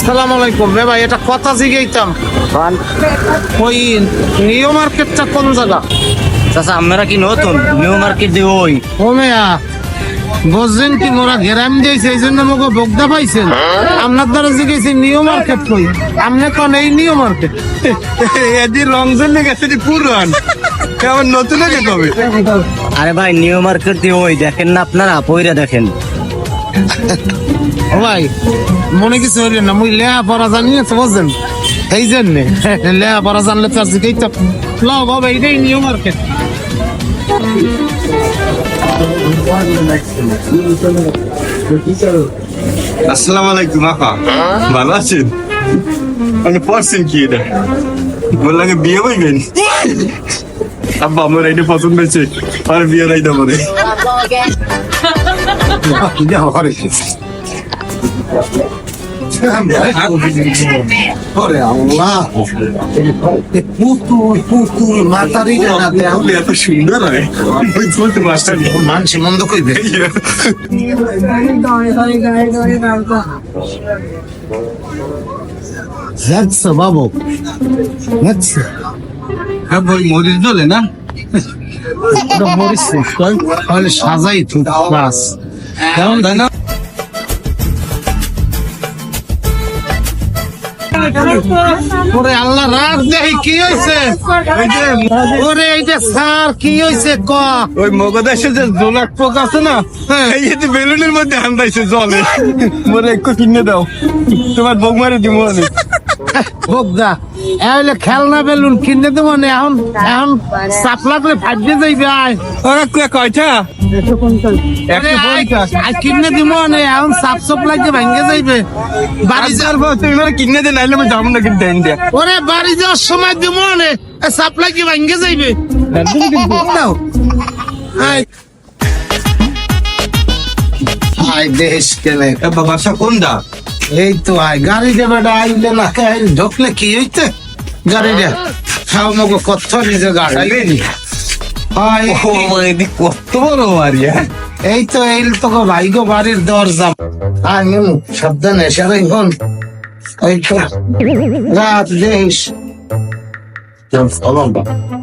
আসসালামু আলাইকুম রে ভাই, এটা কথা জিগাইতাম। ওই নিউ মার্কেটটা কোন জায়গা? চাচা আমরা কি নতুন নিউ মার্কেট দিয়ে ওই ও মেয়া, বুঝছেন কি মোরা ঘেরাম দিয়েছে এই জন্য আমাকে বগদা পাইছেন। আপনার দ্বারা জিগাইছি নিউ মার্কেট কই, আপনি কোন এই নিউ মার্কেট? এদি রংজন গেছে পুরান কেমন নতুন হয়ে কবে? আরে ভাই নিউ মার্কেট দিয়ে ওই দেখেন না আপনারা পয়রা দেখেন। ও ভাই মনে কিছু হইলেন না, মুই লেহা পড়া জানি না তো বুঝছেন, এই জন্যে লেহা পড়া জানলে তো আর জিগাইতাম। লাও বাবা, এইটাই নিউ মার্কেট। আসসালামু আলাইকুম আপা, ভালো আছেন? আপনি পড়ছেন কি এটা? বললাম বিয়ে হইবেন? আব্বা আমার এটা পছন্দ হয়েছে, আর বিয়ে নাই দেবো রে। এত সুন্দর হয় বলতে মাস্টার মানুষ মন্দ কইবে। যাচ্ছে বাবু, যাচ্ছে। হ্যাঁ ভাই মরিচ দলে না মরিস তাহলে সাজাই তো বাস কেমন তাই না? ওরে আল্লাহ রাখ দেখি কি হয়েছে? ওরে এই যে স্যার কি হয়েছে ক? ওই মগদাসে যে জোনাক পোক আছে না, এই যে বেলুনের মধ্যে হান্দাইছে জলে, মোরে একটু কিনে দাও, তোমার বউ মারে দিব অনেক। বগদা এলে খেলনা বেলুন কিনে দেবো না, এখন এখন চাপ লাগলে ফাটিয়ে যাইবে। আয় ওরা কয়টা? আরে আয় কিনে দিব না, এখন চাপ চপ লাগবে ভাঙ্গে যাইবে। বাড়ি যা তুমি কিনে দে, নাইলে আমি যাবো না কিন্তু দেন দিয়া। ওরে বাড়ি যাওয়ার সময় দিব না, চাপ লাগবে ভাঙ্গে যাইবে। দাও আয় আয় দেশ কেনে বাসা কোনটা? এই তো আয় গাড়ি যাবে আইলে না খাই ঢুকলে কি হইতে গাড়িটা খাও মগো কত নিজে গাড়ি আয় কত বড় মারিয়া। এই তো এই তো গো ভাই গো বাড়ির দরজা। আয় মেমু সাবধানে সারাই হন। এই তো রাত দেশ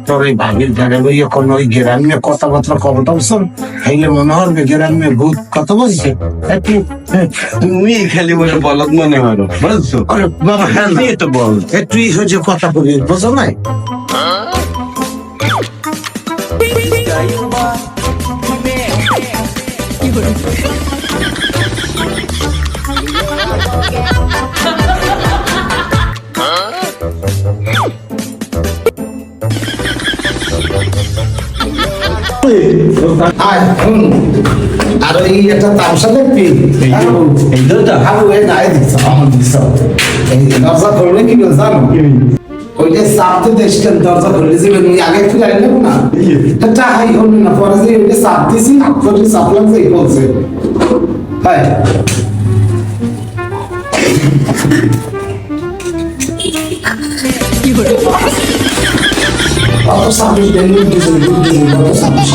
তোর এই ভাগির জায়গায় লইয়া কোন ওই গ্রামে কথাবার্তা কবটা শোন, খাইলে মনে হবে গ্রামে ভূত কত বলছে। একটু তুমি খালি বলে বলদ মনে হয় বুঝছো? আরে বাবা হ্যাঁ না, তো বল একটু হচ্ছে কথা বলি বোঝো নাই? আর ওই একটা তামসা দেখবি, এই দরজা হাবু এ গায়ে দিচ্ছ আমার দিচ্ছ, এই দরজা খুললে কি করে জানো? ওইটা চাপতে দেশটার দরজা খুললে যে আগে ফিরে আইলে না এটা হাই হলো না, পরে যে ওইটা চাপ দিছি করে চাপ লাগছে এই বলছে। হ্যাঁ অত সাবিস দেন দিছেন, কত সাবিস